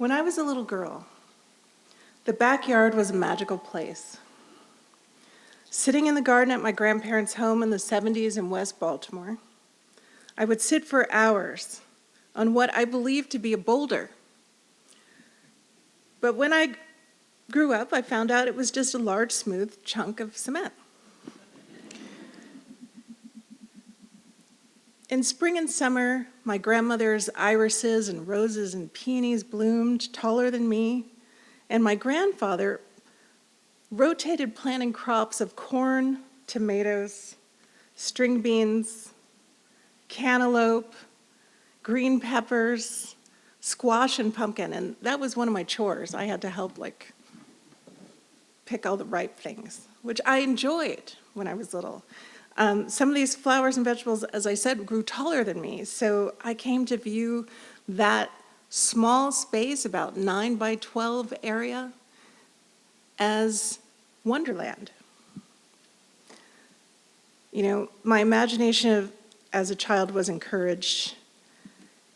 When I was a little girl, the backyard was a magical place. Sitting in the garden at my grandparents' home in the 70s in West Baltimore, I would sit for hours on what I believed to be a boulder. But when I grew up, I found out it was just a large, smooth chunk of cement. In spring and summer, my grandmother's irises and roses and peonies bloomed taller than me, and my grandfather rotated planting crops of corn, tomatoes, string beans, cantaloupe, green peppers, squash, and pumpkin, and that was one of my chores. I had to help pick all the ripe things, which I enjoyed when I was little. Some of these flowers and vegetables, as I said, grew taller than me, so I came to view that small space, about 9 by 12 area, as wonderland. You know, my imagination as a child was encouraged,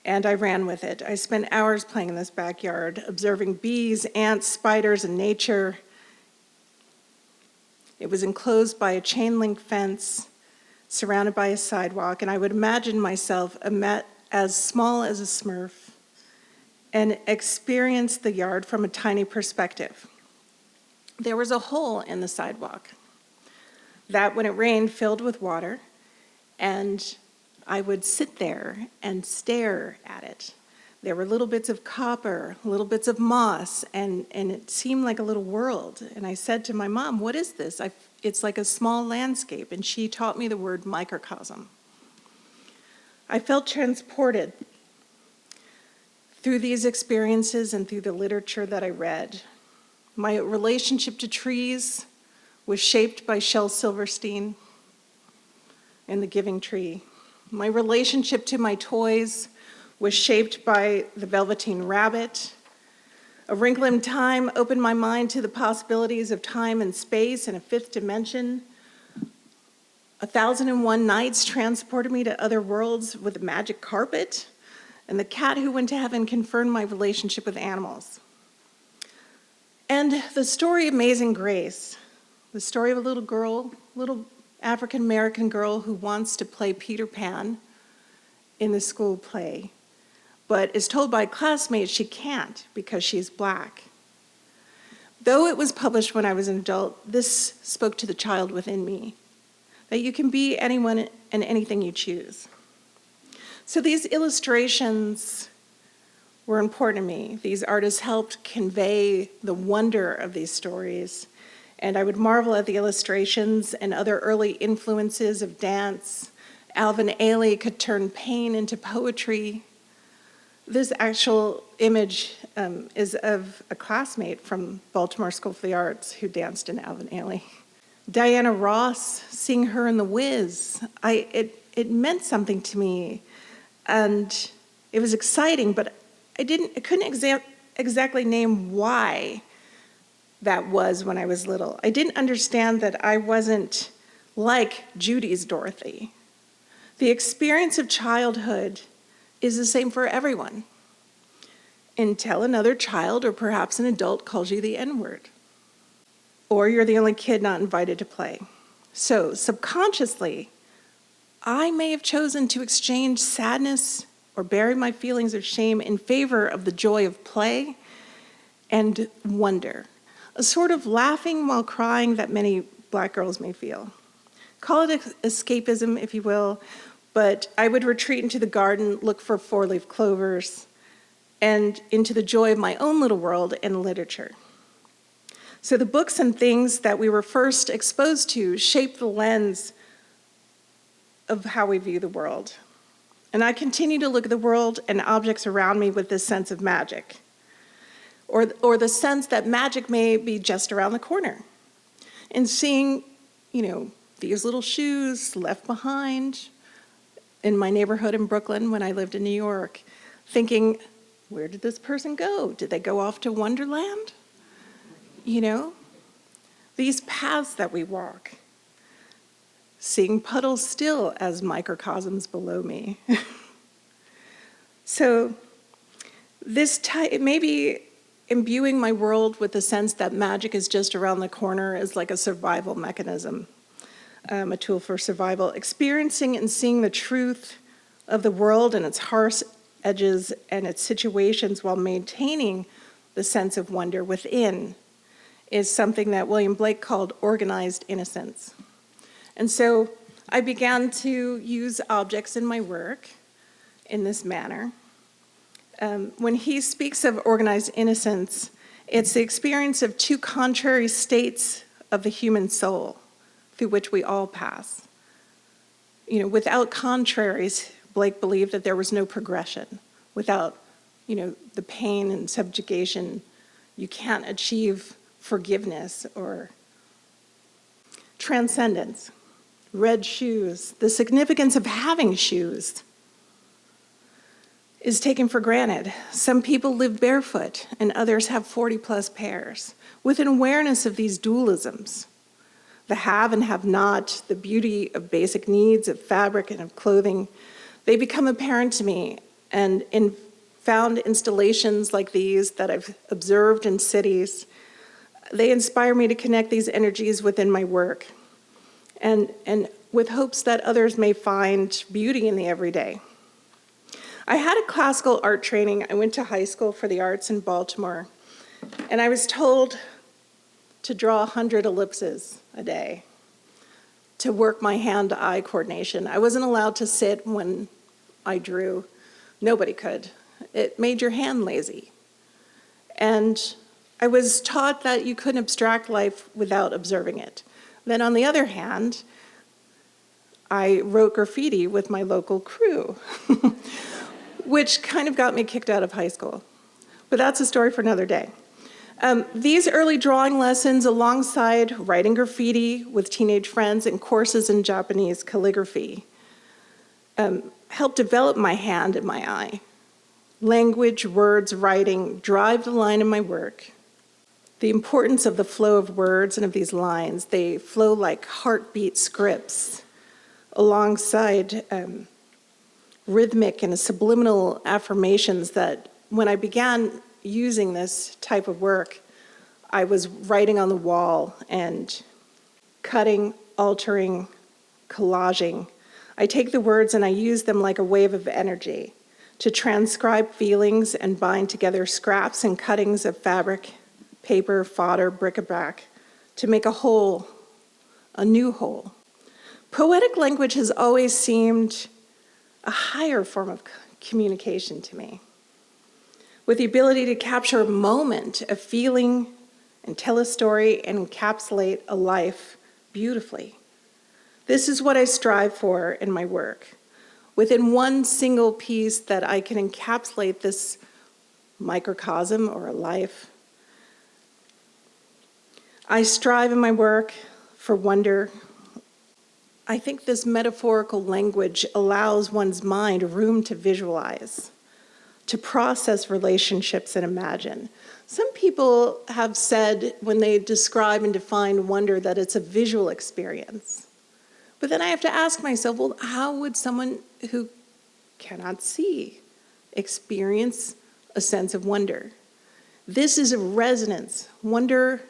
and I ran with it. I spent hours playing in this backyard, observing bees, ants, spiders, and nature. It was enclosed by a chain link fence, surrounded by a sidewalk, and I would imagine myself as small as a Smurf and experience the yard from a tiny perspective. There was a hole in the sidewalk that, when it rained, filled with water, and I would sit there and stare at it. There were little bits of copper, little bits of moss, and it seemed like a little world. And I said to my mom, "What is this? It's like a small landscape." And she taught me the word microcosm. I felt transported through these experiences and through the literature that I read. My relationship to trees was shaped by Shel Silverstein and The Giving Tree. My relationship to my toys was shaped by The Velveteen Rabbit. A Wrinkle in Time opened my mind to the possibilities of time and space and a fifth dimension. 1001 Nights transported me to other worlds with a magic carpet. And The Cat Who Went to Heaven confirmed my relationship with animals. And the story Amazing Grace, the story of a little African-American girl who wants to play Peter Pan in the school play, but is told by classmates she can't because she's Black. Though it was published when I was an adult, this spoke to the child within me, that you can be anyone and anything you choose. So these illustrations were important to me. These artists helped convey the wonder of these stories, and I would marvel at the illustrations and other early influences of dance. Alvin Ailey could turn pain into poetry. This actual image is of a classmate from Baltimore School for the Arts who danced in Alvin Ailey. Diana Ross, seeing her in The Wiz, it meant something to me, and it was exciting, but I couldn't exactly name why that was when I was little. I didn't understand that I wasn't like Judy's Dorothy. The experience of childhood is the same for everyone, until another child or perhaps an adult calls you the N-word, or you're the only kid not invited to play. So subconsciously, I may have chosen to exchange sadness or bury my feelings of shame in favor of the joy of play and wonder, a sort of laughing while crying that many Black girls may feel. Call it escapism, if you will, but I would retreat into the garden, look for four-leaf clovers, and into the joy of my own little world and literature. So the books and things that we were first exposed to shape the lens of how we view the world. And I continue to look at the world and objects around me with this sense of magic, or the sense that magic may be just around the corner. And seeing, these little shoes left behind in my neighborhood in Brooklyn when I lived in New York, thinking, where did this person go? Did they go off to Wonderland? These paths that we walk, seeing puddles still as microcosms below me. So Maybe imbuing my world with the sense that magic is just around the corner is like a survival mechanism, a tool for survival. Experiencing and seeing the truth of the world and its harsh edges and its situations while maintaining the sense of wonder within is something that William Blake called organized innocence. And so I began to use objects in my work in this manner. When he speaks of organized innocence, it's the experience of two contrary states of the human soul through which we all pass. Without contraries, Blake believed that there was no progression. Without, the pain and subjugation, you can't achieve forgiveness or transcendence. Red shoes, the significance of having shoes is taken for granted. Some people live barefoot and others have 40+ pairs. With an awareness of these dualisms, the have and have not, the beauty of basic needs of fabric and of clothing, they become apparent to me. And in found installations like these that I've observed in cities, they inspire me to connect these energies within my work and with hopes that others may find beauty in the everyday. I had a classical art training. I went to high school for the arts in Baltimore, and I was told to draw 100 ellipses a day to work my hand-to-eye coordination. I wasn't allowed to sit when I drew. Nobody could. It made your hand lazy. And I was taught that you couldn't abstract life without observing it. Then on the other hand, I wrote graffiti with my local crew, which kind of got me kicked out of high school. But that's a story for another day. These early drawing lessons alongside writing graffiti with teenage friends and courses in Japanese calligraphy helped develop my hand and my eye. Language, words, writing drive the line in my work. The importance of the flow of words and of these lines, they flow like heartbeat scripts alongside rhythmic and subliminal affirmations that when I began using this type of work, I was writing on the wall and cutting, altering, collaging. I take the words and I use them like a wave of energy to transcribe feelings and bind together scraps and cuttings of fabric, paper, fodder, bric-a-brac to make a whole, a new whole. Poetic language has always seemed a higher form of communication to me, with the ability to capture a moment, a feeling, and tell a story and encapsulate a life beautifully. This is what I strive for in my work. Within one single piece that I can encapsulate this microcosm or a life. I strive in my work for wonder. I think this metaphorical language allows one's mind room to visualize, to process relationships and imagine. Some people have said when they describe and define wonder that it's a visual experience. But then I have to ask myself, well, how would someone who cannot see experience a sense of wonder? This is a resonance. Wonder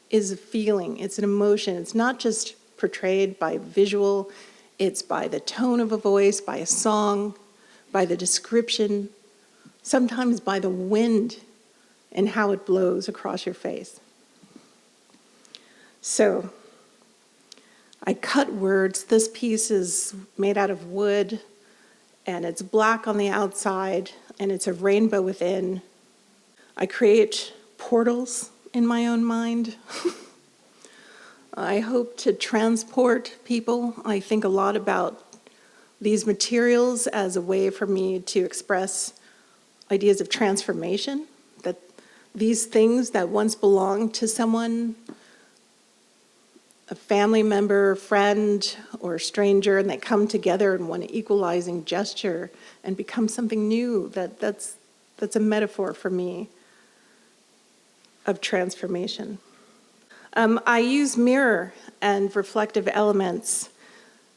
is a feeling, it's an emotion. It's not just portrayed by visual, it's by the tone of a voice, by a song, by the description, sometimes by the wind and how it blows across your face. So, I cut words. This piece is made out of wood, and it's black on the outside, and it's a rainbow within. I create portals in my own mind. I hope to transport people. I think a lot about these materials as a way for me to express ideas of transformation, that these things that once belonged to someone, a family member, friend, or stranger, and they come together in one equalizing gesture and become something new, that's a metaphor for me of transformation. I use mirror and reflective elements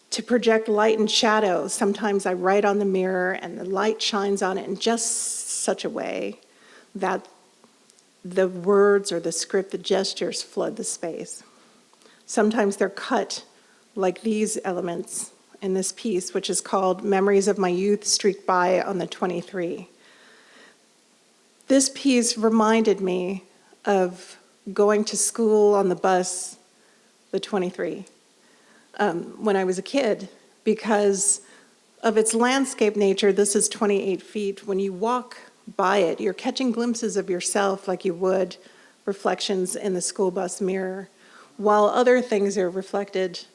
to project light and shadow. Sometimes I write on the mirror and the light shines on it in just such a way that the words or the script, the gestures flood the space. Sometimes they're cut like these elements in this piece, which is called Memories of My Youth Streaked By on the 23. This piece reminded me of going to school on the bus, the 23, when I was a kid, because of its landscape nature. This is 28 feet. When you walk by it, you're catching glimpses of yourself like you would reflections in the school bus mirror, while other things are reflected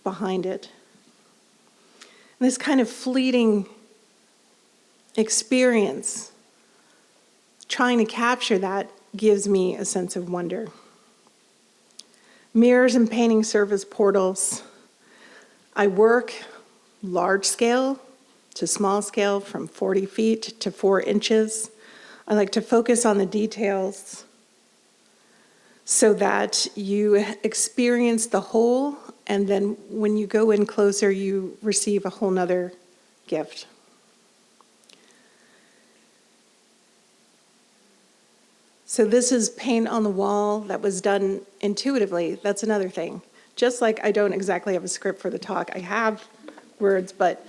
behind it. And this kind of fleeting experience, trying to capture that, gives me a sense of wonder. Mirrors and painting serve as portals. I work large scale to small scale, from 40 feet to 4 inches. I like to focus on the details so that you experience the whole, and then when you go in closer, you receive a whole nother gift. So this is paint on the wall that was done intuitively. That's another thing. Just like I don't exactly have a script for the talk, I have words, but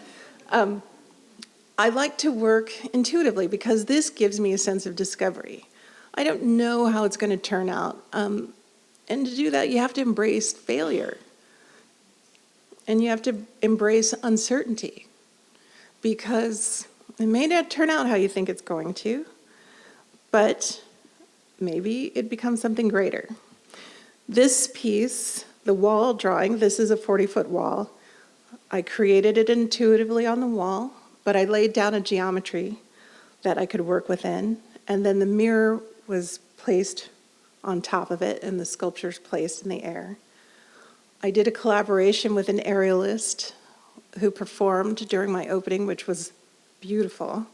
I like to work intuitively because this gives me a sense of discovery. I don't know how it's going to turn out. And to do that, you have to embrace failure. And you have to embrace uncertainty, because it may not turn out how you think it's going to, but maybe it becomes something greater. This piece, the wall drawing, this is a 40-foot wall. I created it intuitively on the wall, but I laid down a geometry that I could work within, and then the mirror was placed on top of it and the sculptures placed in the air. I did a collaboration with an aerialist who performed during my opening, which was beautiful.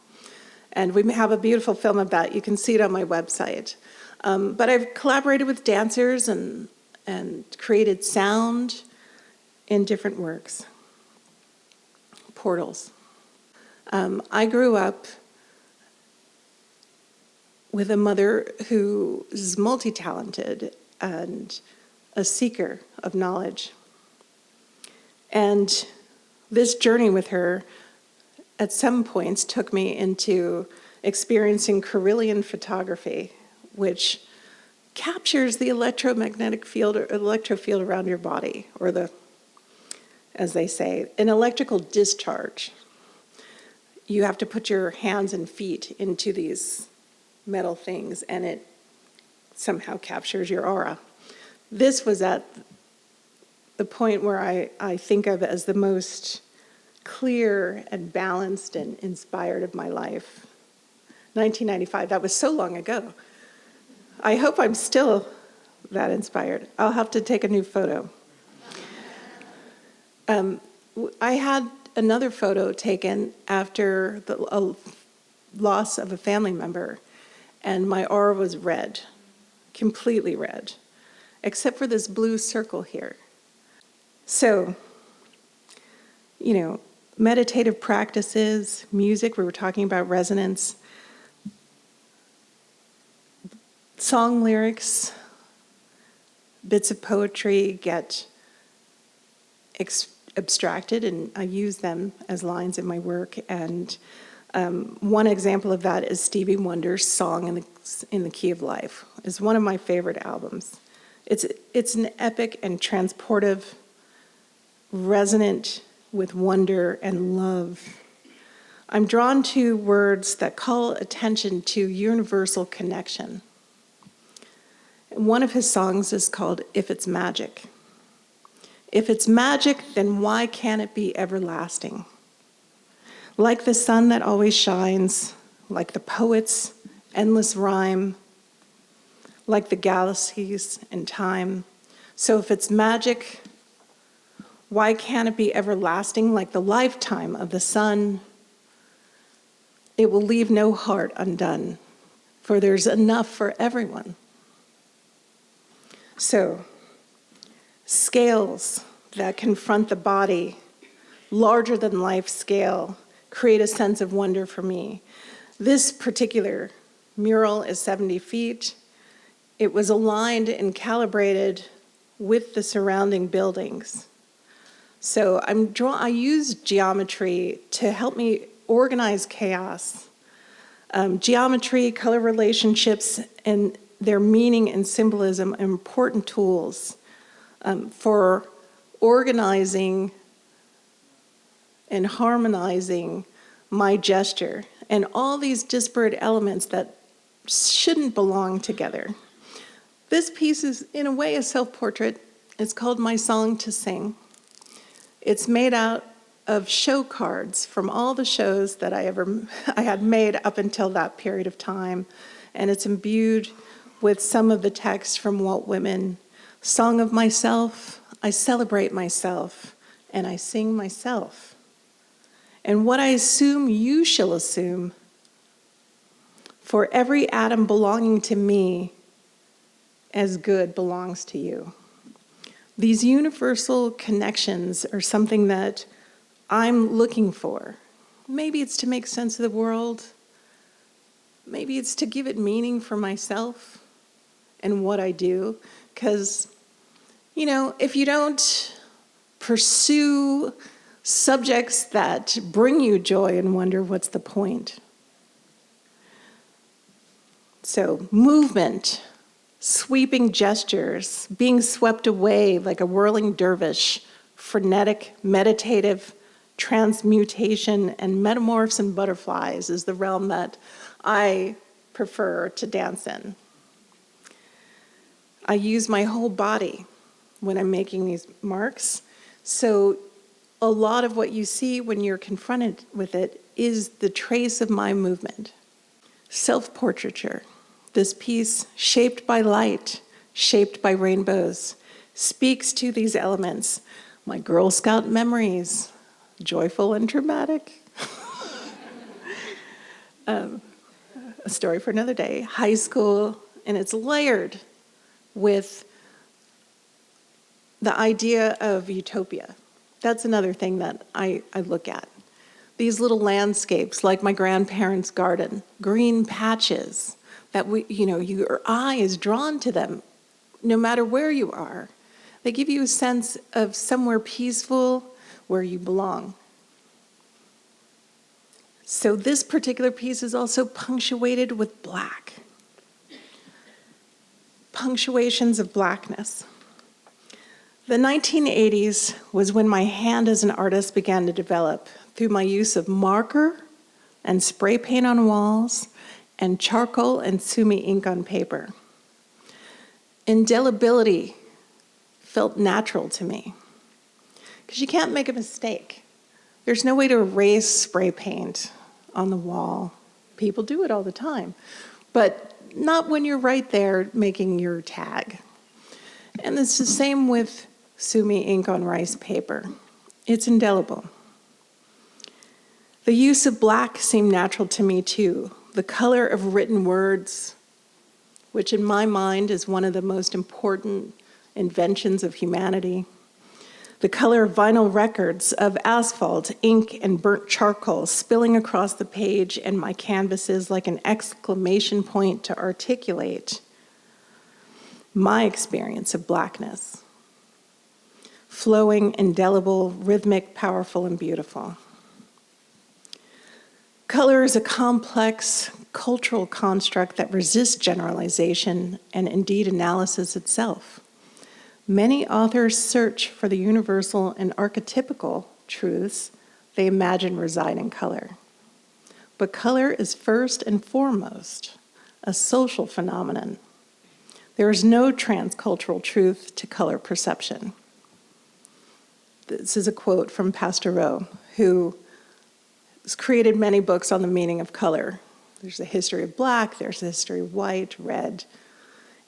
And we have a beautiful film of that. You can see it on my website. But I've collaborated with dancers and created sound in different works. Portals. I grew up with a mother who is multi-talented and a seeker of knowledge. And this journey with her at some points took me into experiencing Carillion photography, which captures the electromagnetic field or electro field around your body, or the, as they say, an electrical discharge. You have to put your hands and feet into these metal things, and it somehow captures your aura. This was at the point where I think of as the most clear and balanced and inspired of my life. 1995, that was so long ago. I hope I'm still that inspired. I'll have to take a new photo. I had another photo taken after the loss of a family member, and my aura was red, completely red, except for this blue circle here. So, meditative practices, music, we were talking about resonance, song lyrics, bits of poetry get abstracted, and I use them as lines in my work. And one example of that is Stevie Wonder's Song in the Key of Life. It's one of my favorite albums. It's an epic and transportive, resonant with wonder and love. I'm drawn to words that call attention to universal connection. One of his songs is called If It's Magic. If it's magic, then why can't it be everlasting? Like the sun that always shines, like the poet's endless rhyme, like the galaxies in time. So if it's magic, why can't it be everlasting, like the lifetime of the sun? It will leave no heart undone, for there's enough for everyone. So, scales that confront the body, larger than life scale, create a sense of wonder for me. This particular mural is 70 feet. It was aligned and calibrated with the surrounding buildings. So I use geometry to help me organize chaos. Geometry, color relationships, and their meaning and symbolism are important tools for organizing and harmonizing my gesture and all these disparate elements that shouldn't belong together. This piece is, in a way, a self-portrait. It's called My Song to Sing. It's made out of show cards from all the shows that I had made up until that period of time, and it's imbued with some of the text from Walt Whitman. Song of myself, I celebrate myself, and I sing myself. And what I assume you shall assume, for every atom belonging to me as good belongs to you. These universal connections are something that I'm looking for. Maybe it's to make sense of the world. Maybe it's to give it meaning for myself and what I do. Because, if you don't pursue subjects that bring you joy and wonder, what's the point? So, movement, sweeping gestures, being swept away like a whirling dervish, frenetic, meditative, transmutation, and metamorphs and butterflies is the realm that I prefer to dance in. I use my whole body when I'm making these marks, so a lot of what you see when you're confronted with it is the trace of my movement. Self-portraiture. This piece, shaped by light, shaped by rainbows, speaks to these elements. My Girl Scout memories, joyful and dramatic. A story for another day. High school, and it's layered with the idea of utopia. That's another thing that I look at. These little landscapes, like my grandparents' garden, green patches, that your eye is drawn to them no matter where you are. They give you a sense of somewhere peaceful where you belong. So this particular piece is also punctuated with black. Punctuations of blackness. The 1980s was when my hand as an artist began to develop through my use of marker and spray paint on walls and charcoal and sumi ink on paper. Indelibility felt natural to me because you can't make a mistake. There's no way to erase spray paint on the wall. People do it all the time, but not when you're right there making your tag. And it's the same with sumi ink on rice paper. It's indelible. The use of black seemed natural to me too. The color of written words, which in my mind is one of the most important inventions of humanity. The color of vinyl records, of asphalt, ink, and burnt charcoal spilling across the page and my canvases like an exclamation point to articulate my experience of blackness. Flowing, indelible, rhythmic, powerful, and beautiful. Color is a complex cultural construct that resists generalization and indeed analysis itself. Many authors search for the universal and archetypical truths they imagine reside in color. But color is first and foremost a social phenomenon. There is no transcultural truth to color perception. This is a quote from Pastoreau, who has created many books on the meaning of color. There's a history of black, there's a history of white, red,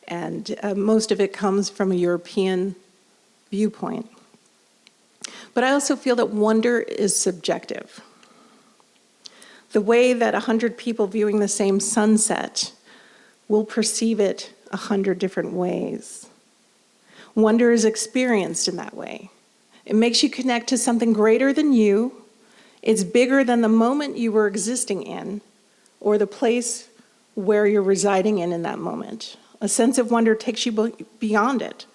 and most of it comes from a European viewpoint. But I also feel that wonder is subjective. The way that 100 people viewing the same sunset will perceive it 100 different ways. Wonder is experienced in that way. It makes you connect to something greater than you. It's bigger than the moment you were existing in, or the place where you're residing in that moment. A sense of wonder takes you beyond it.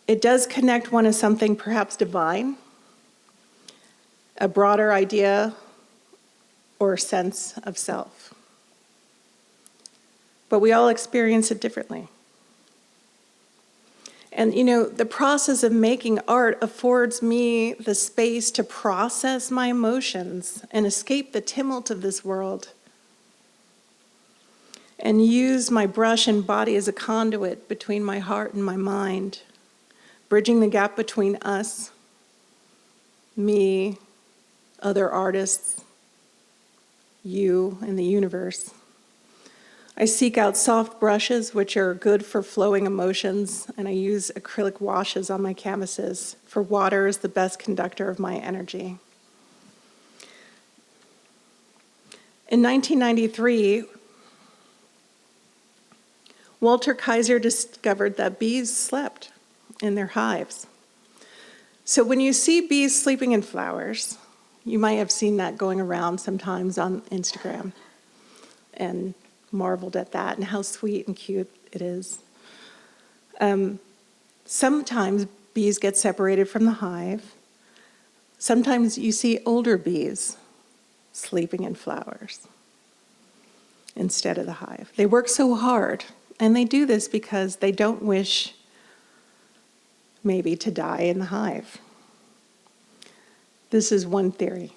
It does connect one to something perhaps divine, a broader idea or sense of self. But we all experience it differently. And the process of making art affords me the space to process my emotions and escape the tumult of this world, and use my brush and body as a conduit between my heart and my mind, bridging the gap between us, me, other artists, you, and the universe. I seek out soft brushes, which are good for flowing emotions, and I use acrylic washes on my canvases, for water is the best conductor of my energy. In 1993, Walter Kaiser discovered that bees slept in their hives. So when you see bees sleeping in flowers, you might have seen that going around sometimes on Instagram and marveled at that and how sweet and cute it is. Sometimes bees get separated from the hive. Sometimes you see older bees sleeping in flowers instead of the hive. They work so hard, and they do this because they don't wish maybe to die in the hive. This is one theory.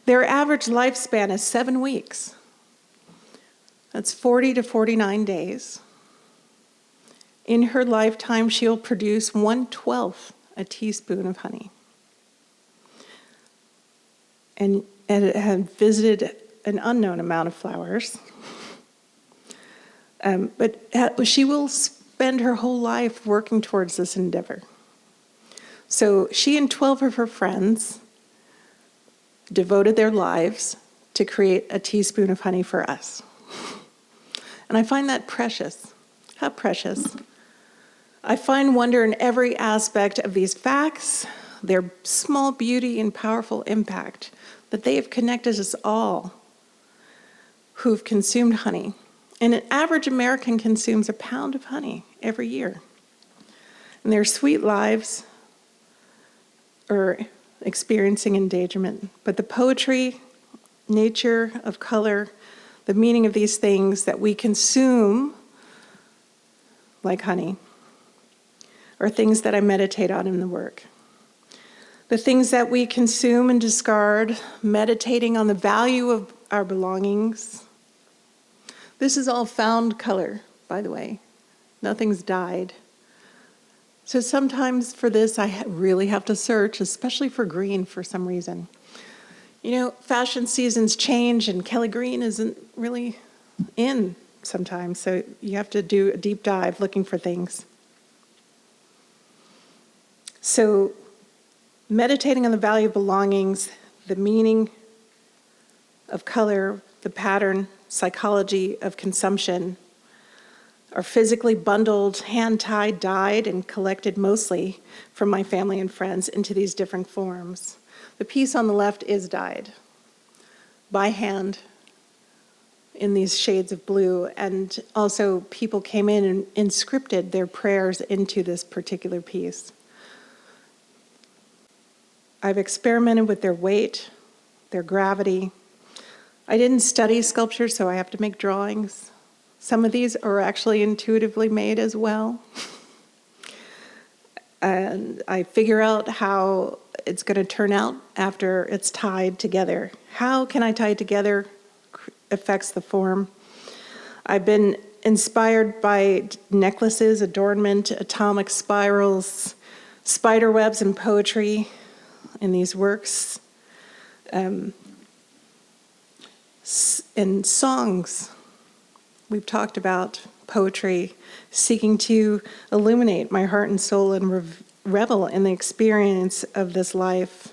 Their average lifespan is 7 weeks. That's 40 to 49 days. In her lifetime, she'll produce 1/12 a teaspoon of honey. And it had visited an unknown amount of flowers. But she will spend her whole life working towards this endeavor. So she and 12 of her friends devoted their lives to create a teaspoon of honey for us. And I find that precious. How precious. I find wonder in every aspect of these facts, their small beauty and powerful impact, that they have connected us all who've consumed honey. And an average American consumes 1 pound of honey every year. And their sweet lives are experiencing endangerment. But the poetry, nature of color, the meaning of these things that we consume, like honey, are things that I meditate on in the work. The things that we consume and discard, meditating on the value of our belongings. This is all found color, by the way. Nothing's dyed. So sometimes for this, I really have to search, especially for green for some reason. Fashion seasons change, and Kelly Green isn't really in sometimes, so you have to do a deep dive looking for things. So meditating on the value of belongings, the meaning of color, the pattern, psychology of consumption, are physically bundled, hand-tied, dyed, and collected mostly from my family and friends into these different forms. The piece on the left is dyed by hand in these shades of blue, and also people came in and inscripted their prayers into this particular piece. I've experimented with their weight, their gravity. I didn't study sculpture, so I have to make drawings. Some of these are actually intuitively made as well. And I figure out how it's going to turn out after it's tied together. How can I tie it together affects the form. I've been inspired by necklaces, adornment, atomic spirals, spider webs, and poetry in these works. And songs. We've talked about poetry, seeking to illuminate my heart and soul and revel in the experience of this life.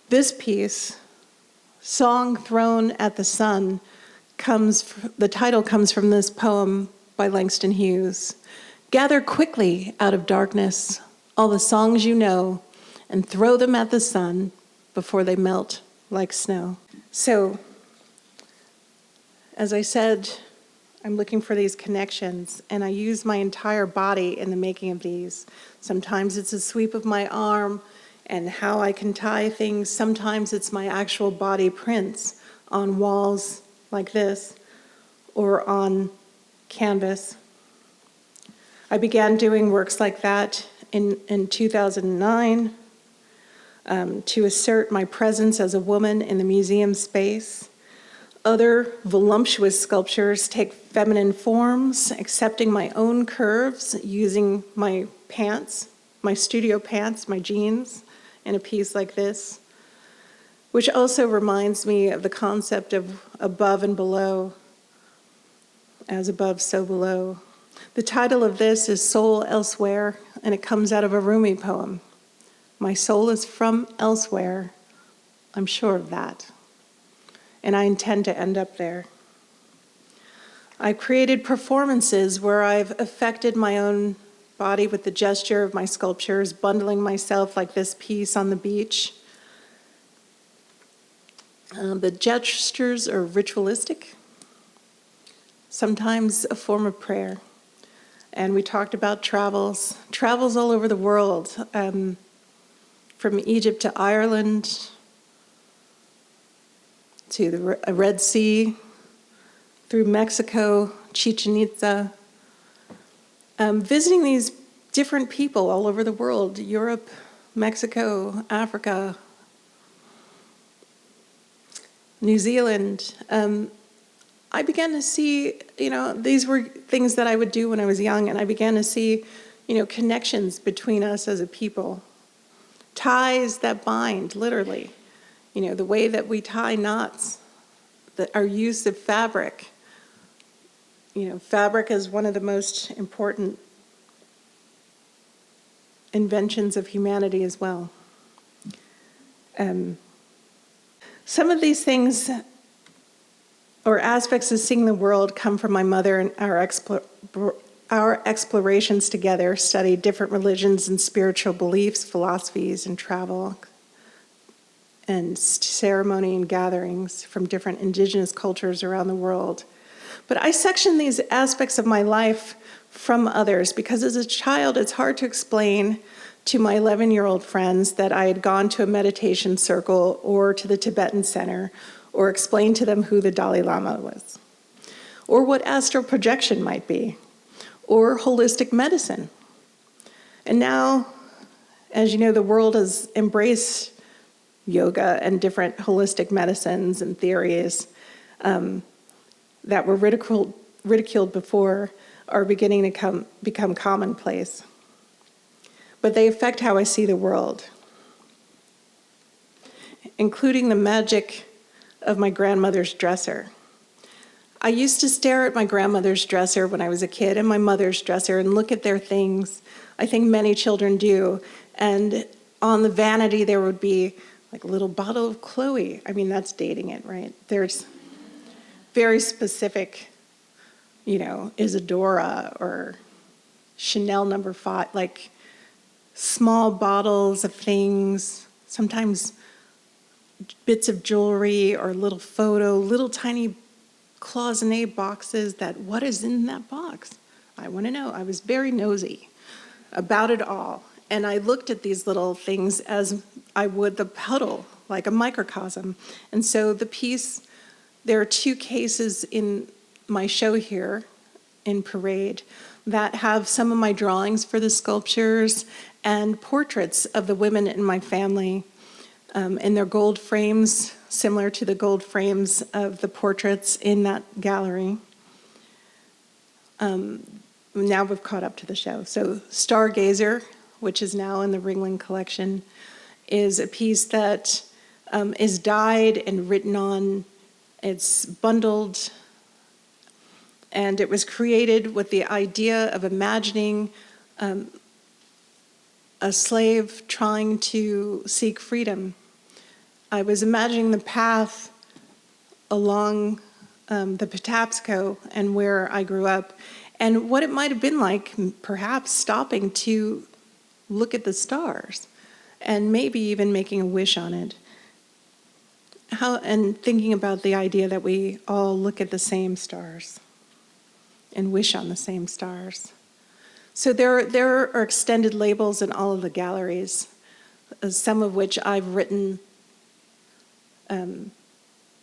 This piece, Song Thrown at the Sun, the title comes from this poem by Langston Hughes. Gather quickly out of darkness all the songs you know and throw them at the sun before they melt like snow. So, as I said, I'm looking for these connections, and I use my entire body in the making of these. Sometimes it's a sweep of my arm and how I can tie things. Sometimes it's my actual body prints on walls like this or on canvas. I began doing works like that in 2009 to assert my presence as a woman in the museum space. Other voluptuous sculptures take feminine forms, accepting my own curves, using my pants, my studio pants, my jeans, in a piece like this, which also reminds me of the concept of above and below, as above, so below. The title of this is Soul Elsewhere, and it comes out of a Rumi poem. My soul is from elsewhere, I'm sure of that. And I intend to end up there. I've created performances where I've affected my own body with the gesture of my sculptures, bundling myself like this piece on the beach. The gestures are ritualistic, sometimes a form of prayer. And we talked about travels all over the world, from Egypt to Ireland, to the Red Sea, through Mexico, Chichen Itza, visiting these different people all over the world, Europe, Mexico, Africa, New Zealand. I began to see, these were things that I would do when I was young, and I began to see, connections between us as a people, ties that bind, literally. The way that we tie knots, our use of fabric. Fabric is one of the most important inventions of humanity as well. Some of these things or aspects of seeing the world come from my mother, and our explorations together studied different religions and spiritual beliefs, philosophies, and travel, and ceremony and gatherings from different indigenous cultures around the world. But I section these aspects of my life from others because as a child, it's hard to explain to my 11-year-old friends that I had gone to a meditation circle or to the Tibetan Center, or explain to them who the Dalai Lama was, or what astral projection might be, or holistic medicine. And now, as you know, the world has embraced yoga and different holistic medicines and theories that were ridiculed before are beginning to become commonplace. But they affect how I see the world, including the magic of my grandmother's dresser. I used to stare at my grandmother's dresser when I was a kid and my mother's dresser and look at their things. I think many children do. And on the vanity there would be like a little bottle of Chloe. I mean, that's dating it, right? There's very specific, Isadora or Chanel No. 5, like small bottles of things, sometimes bits of jewelry or little photo, little tiny cloisonné boxes that, what is in that box? I want to know. I was very nosy about it all. And I looked at these little things as I would the puddle, like a microcosm. And so the piece, there are 2 cases in my show here in Parade that have some of my drawings for the sculptures and portraits of the women in my family in their gold frames, similar to the gold frames of the portraits in that gallery. Now we've caught up to the show. So Stargazer, which is now in the Ringling collection, is a piece that is dyed and written on. It's bundled, and it was created with the idea of imagining a slave trying to seek freedom. I was imagining the path along the Patapsco and where I grew up, and what it might have been like, perhaps stopping to look at the stars, and maybe even making a wish on it. and thinking about the idea that we all look at the same stars and wish on the same stars. So there are extended labels in all of the galleries, some of which I've written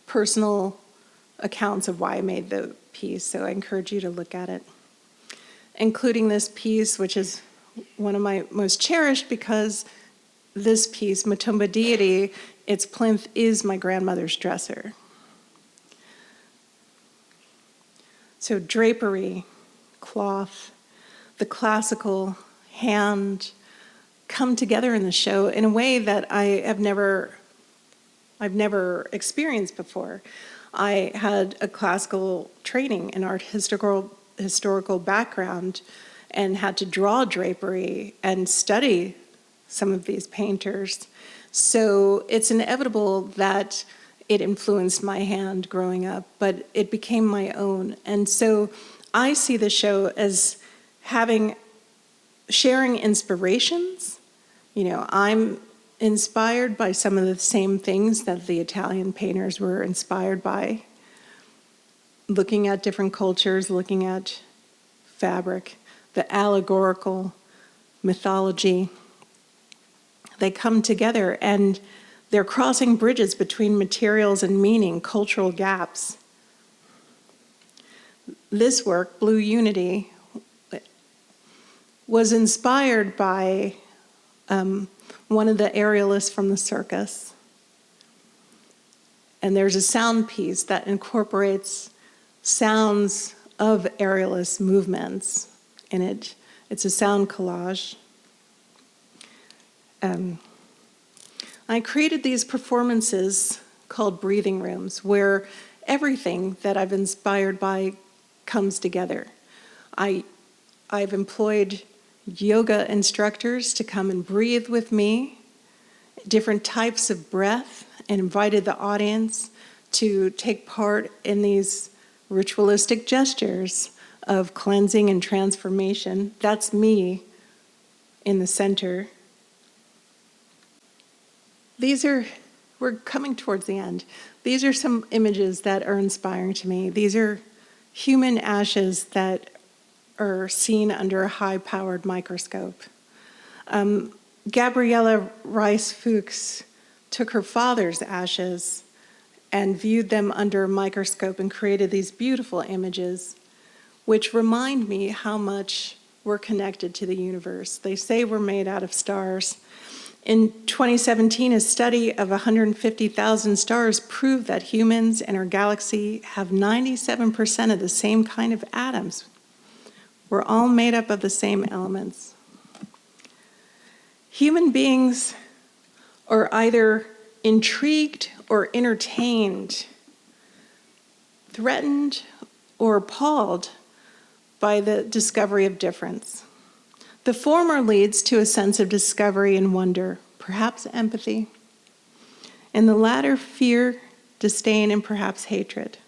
personal accounts of why I made the piece, so I encourage you to look at it. Including this piece, which is one of my most cherished because this piece, Matumba Deity, its plinth is my grandmother's dresser. So drapery, cloth, the classical hand come together in the show in a way that I've never experienced before. I had a classical training, an art historical background, and had to draw drapery and study some of these painters. So it's inevitable that it influenced my hand growing up, but it became my own. And so I see the show as sharing inspirations. You know, I'm inspired by some of the same things that the Italian painters were inspired by. Looking at different cultures, looking at fabric, the allegorical mythology. They come together and they're crossing bridges between materials and meaning, cultural gaps. This work, Blue Unity, was inspired by one of the aerialists from the circus. And there's a sound piece that incorporates sounds of aerialist movements in it. It's a sound collage. I created these performances called breathing rooms, where everything that I've inspired by comes together. I've employed yoga instructors to come and breathe with me, different types of breath, and invited the audience to take part in these ritualistic gestures of cleansing and transformation. That's me in the center. We're coming towards the end. These are some images that are inspiring to me. These are human ashes that are seen under a high-powered microscope. Gabriella Rice-Fuchs took her father's ashes and viewed them under a microscope and created these beautiful images, which remind me how much we're connected to the universe. They say we're made out of stars. In 2017, a study of 150,000 stars proved that humans and our galaxy have 97% of the same kind of atoms. We're all made up of the same elements. Human beings are either intrigued or entertained, threatened or appalled by the discovery of difference. The former leads to a sense of discovery and wonder, perhaps empathy, and the latter fear, disdain, and perhaps hatred.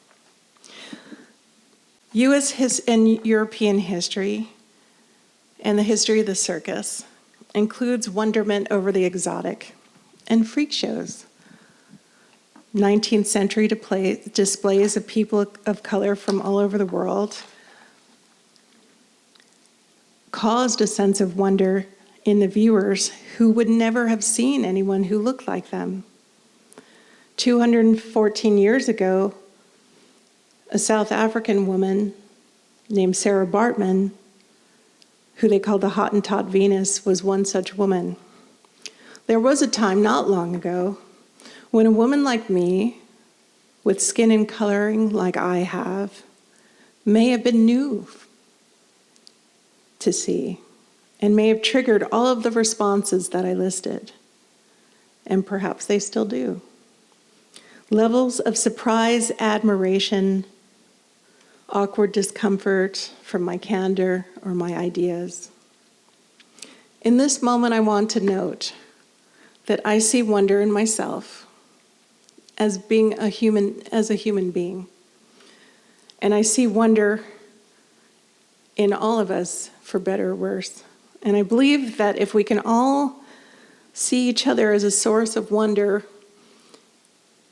U.S. and European history and the history of the circus includes wonderment over the exotic and freak shows. 19th century displays of people of color from all over the world caused a sense of wonder in the viewers who would never have seen anyone who looked like them. 214 years ago, a South African woman named Sarah Bartman, who they called the Hottentot Venus, was one such woman. There was a time not long ago when a woman like me, with skin and coloring like I have, may have been new to see and may have triggered all of the responses that I listed. And perhaps they still do. Levels of surprise, admiration, awkward discomfort from my candor or my ideas. In this moment, I want to note that I see wonder in myself as being a human being. And I see wonder in all of us, for better or worse. And I believe that if we can all see each other as a source of wonder,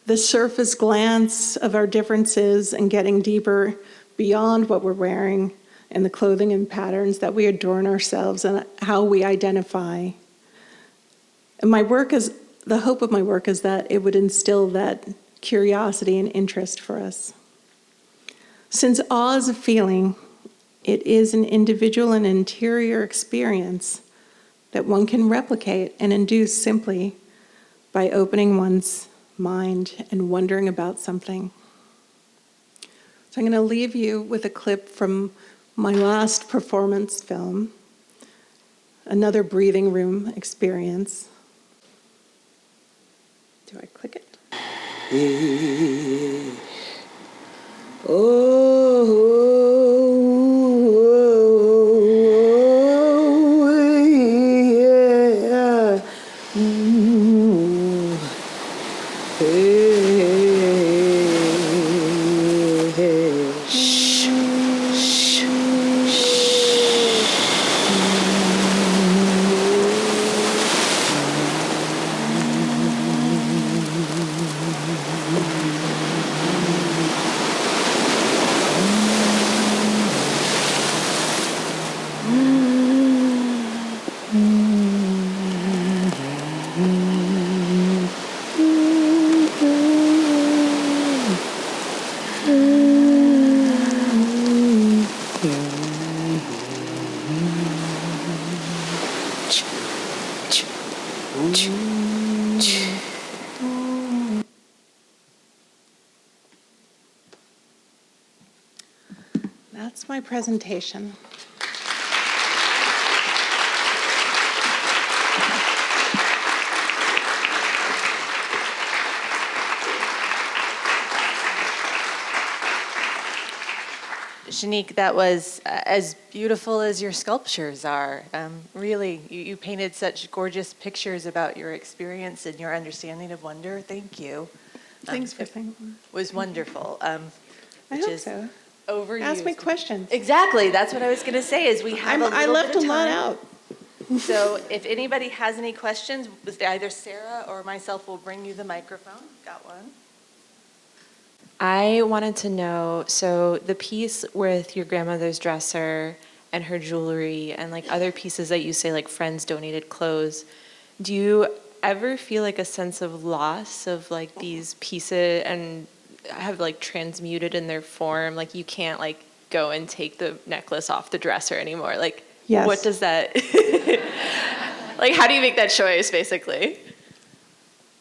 the surface glance of our differences and getting deeper beyond what we're wearing and the clothing and patterns that we adorn ourselves and how we identify. And the hope of my work is that it would instill that curiosity and interest for us. Since awe is a feeling, it is an individual and interior experience that one can replicate and induce simply by opening one's mind and wondering about something. So I'm going to leave you with a clip from my last performance film, another breathing room experience. Do I click it? That's my presentation. Shinique, that was as beautiful as your sculptures are. Really, you painted such gorgeous pictures about your experience and your understanding of wonder. Thank you. Thanks for saying that. It was wonderful. I hope so. Overused. Ask me questions. Exactly. That's what I was going to say. Is we have a little I left bit of a lot time. out. So if anybody has any questions, either Sarah or myself will bring you the microphone. Got one. I wanted to know, so the piece with your grandmother's dresser and her jewelry and like other pieces that you say like friends donated clothes, do you ever feel like a sense of loss of like these pieces and have like transmuted in their form? Like you can't like go and take the necklace off the dresser anymore. Like Yes. What does that, like how do you make that choice basically?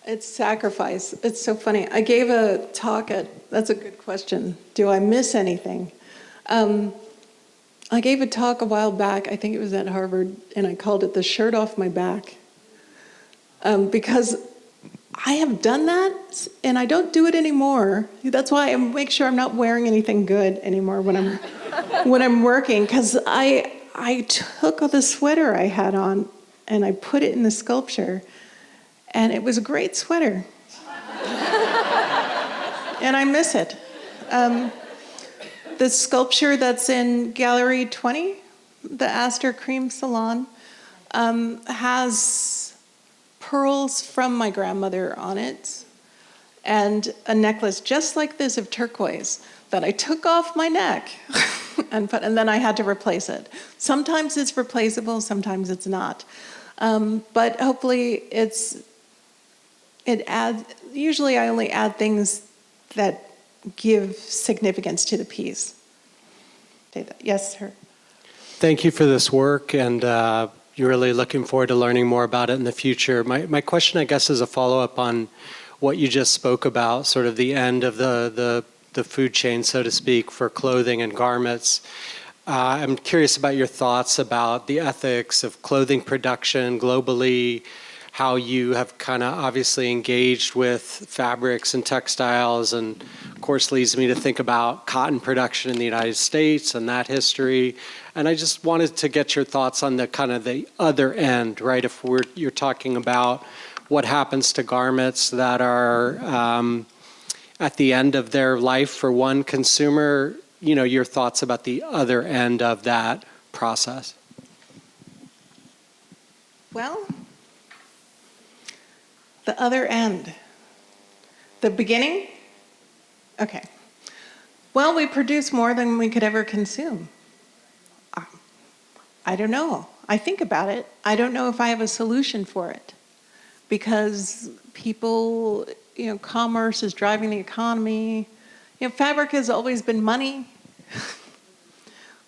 It's sacrifice. It's so funny. I gave a talk that's a good question. Do I miss anything? I gave a talk a while back, I think it was at Harvard, and I called it The Shirt Off My Back. Because I have done that, and I don't do it anymore. That's why I make sure I'm not wearing anything good anymore when I'm working, because I took the sweater I had on, and I put it in the sculpture, and it was a great sweater. And I miss it. The sculpture that's in Gallery 20, the Aster Cream Salon, has pearls from my grandmother on it, and a necklace just like this of turquoise that I took off my neck and then I had to replace it. Sometimes it's replaceable, sometimes it's not. But hopefully usually I only add things that give significance to the piece. Yes, sir. Thank you for this work, and you're really looking forward to learning more about it in the future. My question, I guess, is a follow-up on what you just spoke about, sort of the end of the food chain, so to speak, for clothing and garments. I'm curious about your thoughts about the ethics of clothing production globally, how you have kind of obviously engaged with fabrics and textiles, and of course leads me to think about cotton production in the United States and that history. And I just wanted to get your thoughts on the kind of the other end, right? If you're talking about what happens to garments that are at the end of their life for one consumer, you know, your thoughts about the other end of that process. Well, the other end. The beginning? Okay. Well, we produce more than we could ever consume. I don't know. I think about it. I don't know if I have a solution for it. Because people, commerce is driving the economy. Fabric has always been money.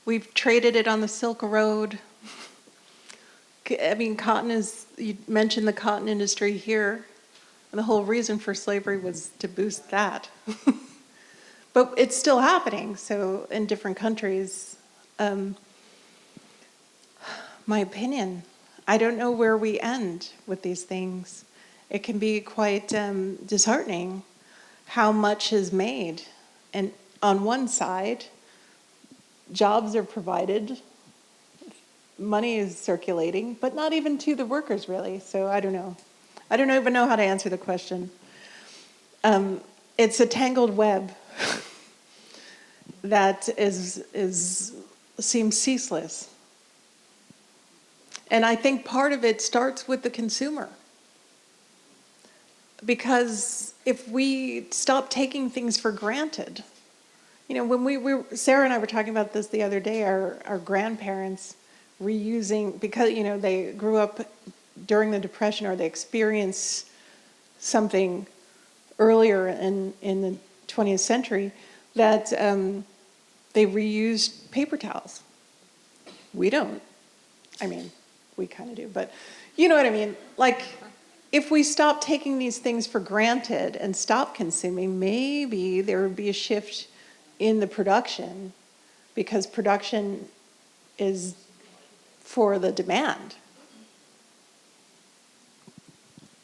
We've traded it on the Silk Road. I mean, you mentioned the cotton industry here. And the whole reason for slavery was to boost that. But it's still happening, so in different countries. My opinion, I don't know where we end with these things. It can be quite disheartening how much is made. And on one side, jobs are provided, money is circulating, but not even to the workers, really. So I don't know. I don't even know how to answer the question. It's a tangled web that seems ceaseless. And I think part of it starts with the consumer. Because if we stop taking things for granted, when Sarah and I were talking about this the other day, our grandparents reusing, because, they grew up during the Depression or they experienced something earlier in the 20th century, that they reused paper towels. We don't. I mean, we kind of do, but you know what I mean? Like, if we stop taking these things for granted and stop consuming, maybe there would be a shift in the production, because production is for the demand.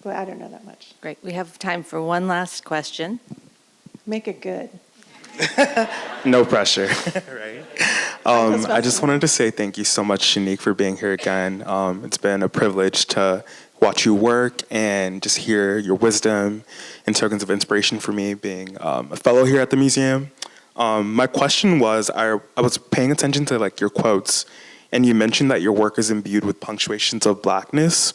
But I don't know that much. Great. We have time for one last question. Make it good. No pressure, right? I just wanted to say thank you so much, Shinique, for being here again. It's been a privilege to watch you work and just hear your wisdom and tokens of inspiration for me being a fellow here at the museum. My question was, I was paying attention to your quotes, and you mentioned that your work is imbued with punctuations of Blackness,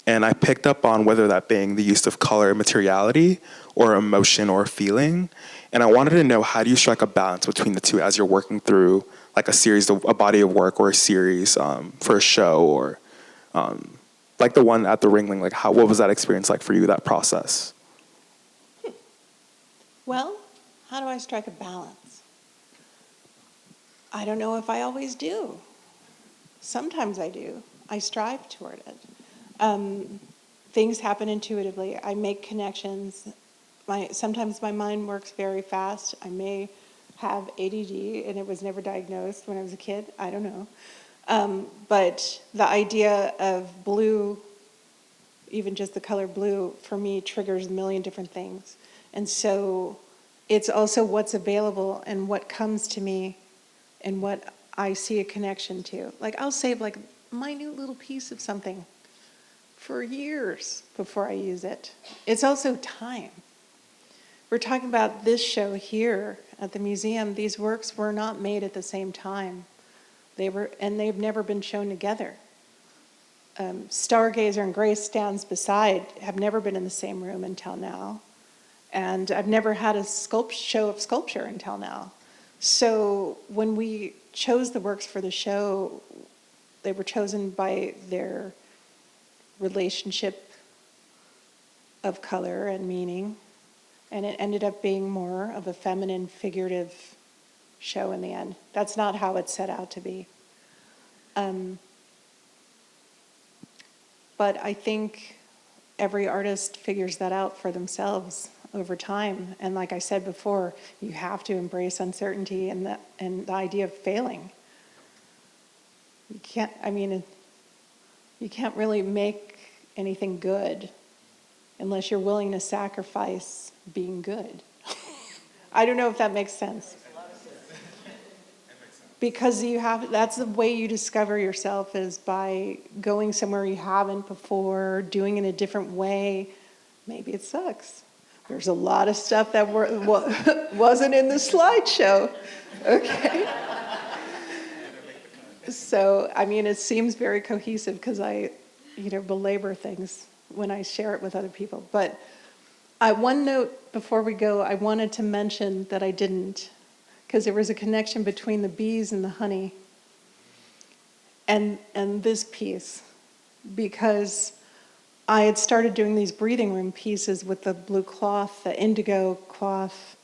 and I picked up on whether that being the use of color, materiality, or emotion or feeling. And I wanted to know, how do you strike a balance between the two as you're working through a body of work or a series for a show, or like the one at the Ringling? What was that experience like for you, that process? Well, how do I strike a balance? I don't know if I always do. Sometimes I do. I strive toward it. Things happen intuitively. I make connections. Sometimes my mind works very fast. I may have ADD, and it was never diagnosed when I was a kid. I don't know. But the idea of blue, even just the color blue, for me triggers a million different things. And so it's also what's available and what comes to me and what I see a connection to. I'll save a minute little piece of something for years before I use it. It's also time. We're talking about this show here at the museum. These works were not made at the same time. They've never been shown together. Stargazer and Grace Stands Beside have never been in the same room until now. And I've never had a show of sculpture until now. So when we chose the works for the show, they were chosen by their relationship of color and meaning. And it ended up being more of a feminine, figurative show in the end. That's not how it set out to be. But I think every artist figures that out for themselves over time. And like I said before, you have to embrace uncertainty and the idea of failing. You can't really make anything good unless you're willing to sacrifice being good. I don't know if that makes sense. Because that's the way you discover yourself, is by going somewhere you haven't before, doing it a different way. Maybe it sucks. There's a lot of stuff that wasn't in the slideshow, okay? So, it seems very cohesive because I, belabor things when I share it with other people. But One note before we go, I wanted to mention that I didn't, because there was a connection between the bees and the honey and this piece, because I had started doing these breathing room pieces with the blue cloth, the indigo cloth,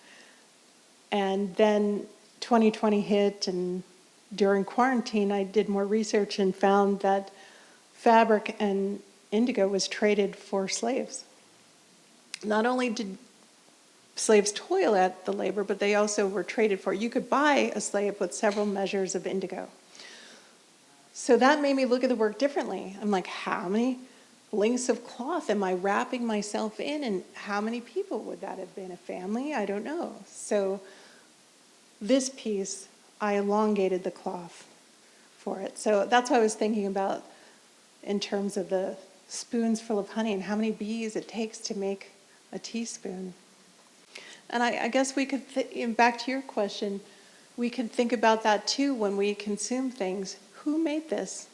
and then 2020 hit, and during quarantine I did more research and found that fabric and indigo was traded for slaves. Not only did slaves toil at the labor, but they also were traded for. You could buy a slave with several measures of indigo. So that made me look at the work differently. I'm like, how many lengths of cloth am I wrapping myself in, and how many people would that have been? A family? I don't know. So this piece, I elongated the cloth for it. So that's what I was thinking about in terms of the spoons full of honey and how many bees it takes to make a teaspoon. And I guess we could, back to your question, we could think about that too when we consume things. Who made this?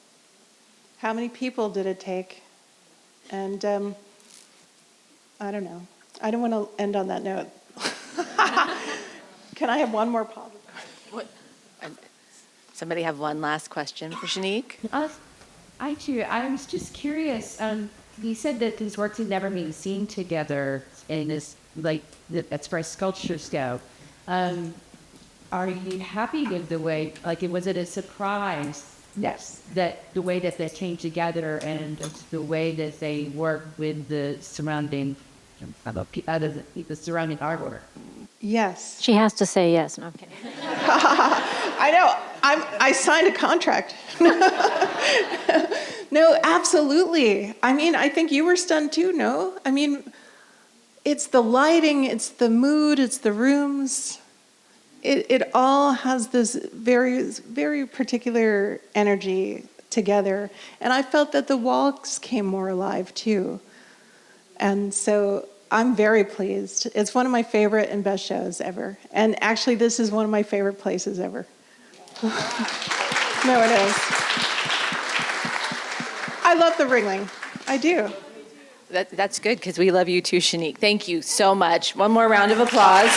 How many people did it take? And I don't know. I don't want to end on that note. Can I have one more positive? Somebody have one last question for Shinique? I too. I was just curious. You said that these works had never been seen together in this, like, as far as sculptures go. Are you happy with the way, like, was it a surprise? Yes. That the way that they came together and the way that they work with the surrounding, the surrounding artwork. Yes. She has to say yes. No, I'm kidding. I know. I signed a contract. No, absolutely. I mean, I think you were stunned too, no? I mean, it's the lighting, it's the mood, it's the rooms. It all has this very, very particular energy together. And I felt that the walls came more alive too. And so I'm very pleased. It's one of my favorite and best shows ever. And actually, this is one of my favorite places ever. No, it is. I love the Ringling. I do. That's good, because we love you too, Shinique. Thank you so much. One more round of applause.